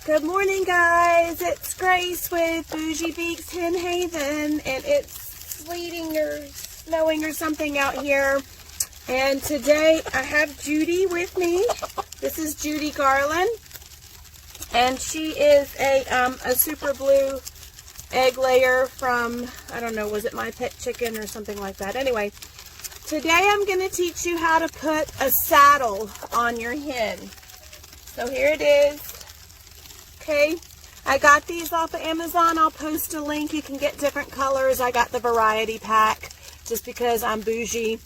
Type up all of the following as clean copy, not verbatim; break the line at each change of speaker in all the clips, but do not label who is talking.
Good morning, guys. It's Grace with Bougie Beaks Hen Haven, and it's sleeting or snowing or something out here. And today I have Judy with me. This is Judy Garland, and she is a super blue egg layer from, I don't know, was it My Pet Chicken or something like that? Anyway, today I'm going to teach you how to put a saddle on your hen. So here it is. Okay, I got these off of Amazon. I'll post a link. You can get different colors. I got the variety pack just because I'm bougie.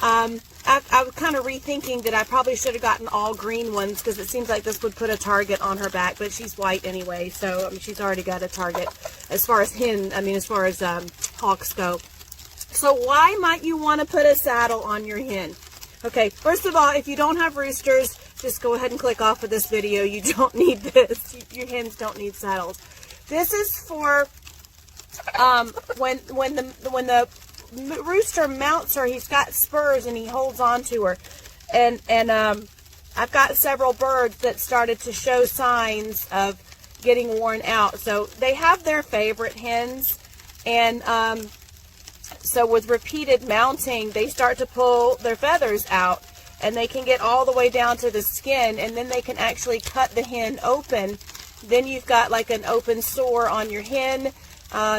I was kind of rethinking that I probably should have gotten all green ones because it seems like this would put a target on her back, but she's white anyway, so she's already got a target as far as as far as hawks go. So why might you want to put a saddle on your hen? Okay, first of all, if you don't have roosters, just go ahead and click off of this video. You don't need this. Your hens don't need saddles. This is for when the rooster mounts her. He's got spurs and he holds on to her. And I've got several birds that started to show signs of getting worn out. So they have their favorite hens, and so with repeated mounting, they start to pull their feathers out. And they can get all the way down to the skin, and then they can actually cut the hen open. Then you've got like an open sore on your hen.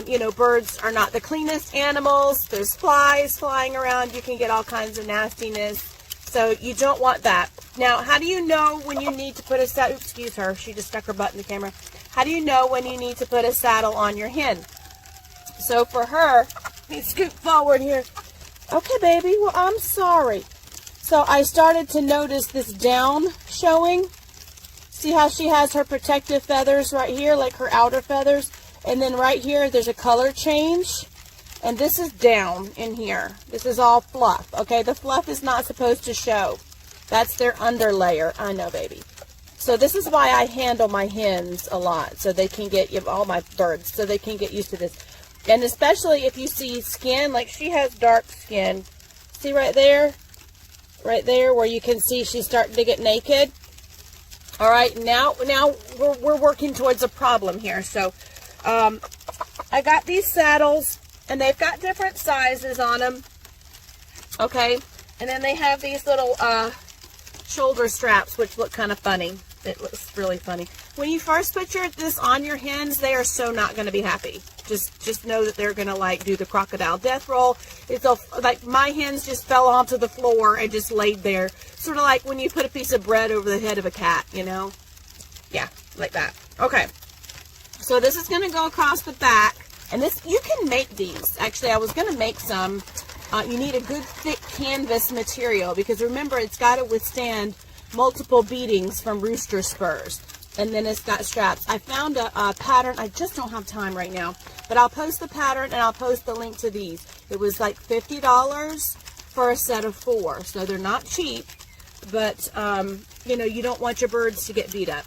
You know, birds are not the cleanest animals. There's flies flying around. You can get all kinds of nastiness. So you don't want that. Now, how do you know when you need to put a saddle? Excuse her. She just stuck her butt in the camera. How do you know when you need to put a saddle on your hen? So for her, let me scoot forward here. Okay, baby. Well, I'm sorry. So I started to notice this down showing. See how she has her protective feathers right here, like her outer feathers. And then right here, there's a color change. And this is down in here. This is all fluff, okay? The fluff is not supposed to show. That's their underlayer. I know, baby. So this is why I handle my hens a lot, so they can get, all my birds, so they can get used to this. And especially if you see skin, like she has dark skin. See right there? Right there where you can see she's starting to get naked. All right, now we're working towards a problem here. So I got these saddles, and they've got different sizes on them. Okay, and then they have these little shoulder straps, which look kind of funny. It looks really funny. When you first put this on your hens, they are so not going to be happy. Just know that they're going to like do the crocodile death roll. It's like my hens just fell onto the floor and just laid there. Sort of like when you put a piece of bread over the head of a cat, you know? Yeah, like that. Okay. So this is going to go across the back. And this, you can make these. Actually, I was going to make some. You need a good thick canvas material because remember, it's got to withstand multiple beatings from rooster spurs. And then it's got straps. I found a pattern. I just don't have time right now. But I'll post the pattern and I'll post the link to these. It was like $50 for a set of 4. So they're not cheap. But, you know, you don't want your birds to get beat up.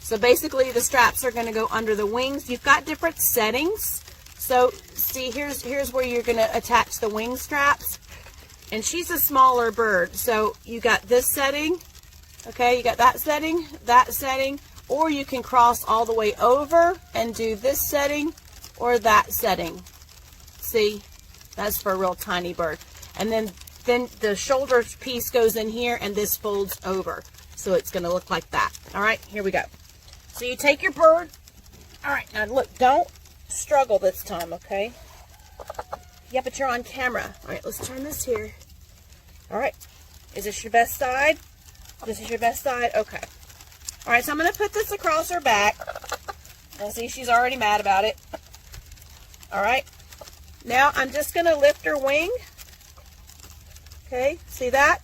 So basically the straps are going to go under the wings. You've got different settings. So see, here's where you're going to attach the wing straps. And she's a smaller bird. So you got this setting. Okay, you got that setting, or you can cross all the way over and do this setting or that setting. See, that's for a real tiny bird. And then the shoulder piece goes in here and this folds over. So it's going to look like that. All right, here we go. So you take your bird. All right, now look, don't struggle this time, okay? Yeah, but you're on camera. All right, let's turn this here. All right, is this your best side? This is your best side? Okay. All right, so I'm going to put this across her back. Now, see, she's already mad about it. All right. Now, I'm just going to lift her wing. Okay, see that?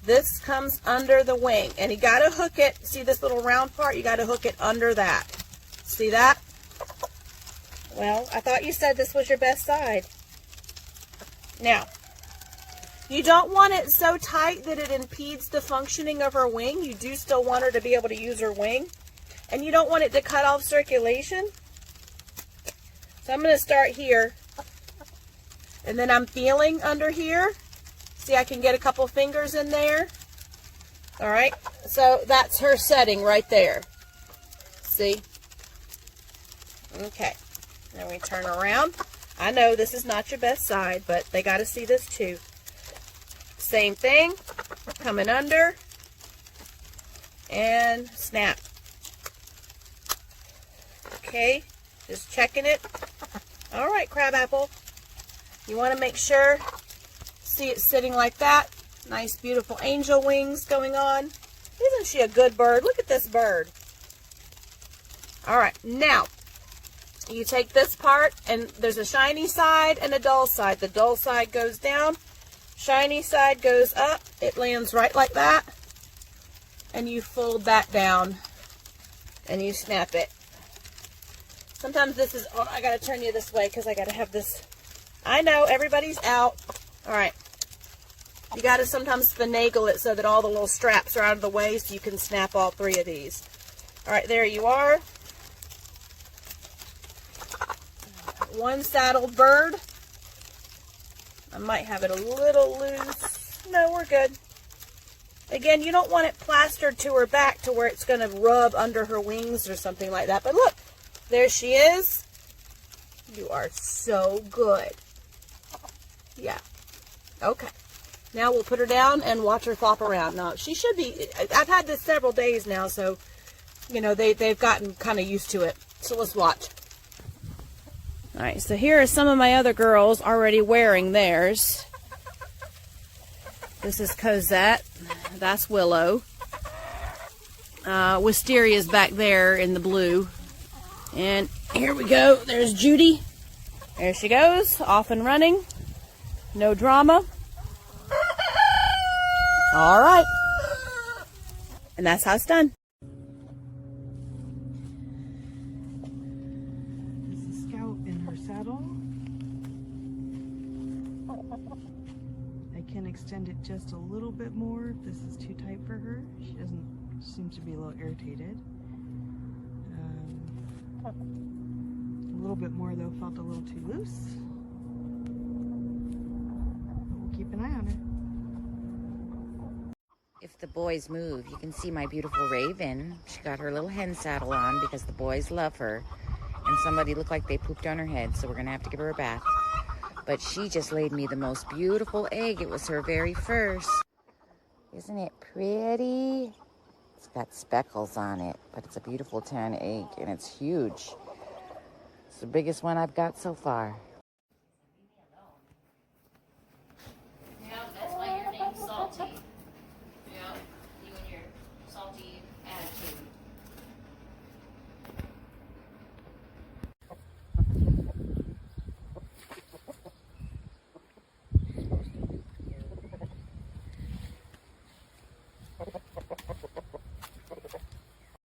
This comes under the wing. And you got to hook it. See this little round part? You got to hook it under that. See that? Well, I thought you said this was your best side. Now, you don't want it so tight that it impedes the functioning of her wing. You do still want her to be able to use her wing. And you don't want it to cut off circulation. So I'm going to start here. And then I'm feeling under here. See, I can get a couple fingers in there. All right. So that's her setting right there. See? Okay. Then we turn around. I know this is not your best side, but they got to see this too. Same thing. Coming under. And snap. Okay. Just checking it. All right, crabapple. You want to make sure. See it sitting like that. Nice, beautiful angel wings going on. Isn't she a good bird? Look at this bird. All right, now you take this part, and there's a shiny side and a dull side. The dull side goes down, shiny side goes up. It lands right like that, and you fold that down, and you snap it. Sometimes this is, oh, I got to turn you this way because I got to have this. I know, everybody's out. All right. You got to sometimes finagle it so that all the little straps are out of the way so you can snap all three of these. All right, there you are. One saddled bird. I might have it a little loose. No, we're good. Again, you don't want it plastered to her back to where it's going to rub under her wings or something like that. But look, there she is. You are so good. Yeah. Okay. Now we'll put her down and watch her flop around. Now, she should be, I've had this several days now, so, you know, they've gotten kind of used to it. So let's watch. All right, so here are some of my other girls already wearing theirs. This is Cosette. That's Willow. Wisteria's back there in the blue. And here we go. There's Judy. There she goes, off and running. No drama. All right. And that's how it's done.
This is Scout in her saddle. I can extend it just a little bit more if this is too tight for her. She seems to be a little irritated. A little bit more though, felt a little too loose. But we'll keep an eye on her.
If the boys move, you can see my beautiful Raven. She got her little hen saddle on because the boys love her. And somebody looked like they pooped on her head, so we're going to have to give her a bath. But she just laid me the most beautiful egg. It was her very first. Isn't it pretty? It's got speckles on it, but it's a beautiful tan egg, and it's huge. It's the biggest one I've got so far.
Yeah, that's why your name's Salty. Yeah, you and your salty attitude.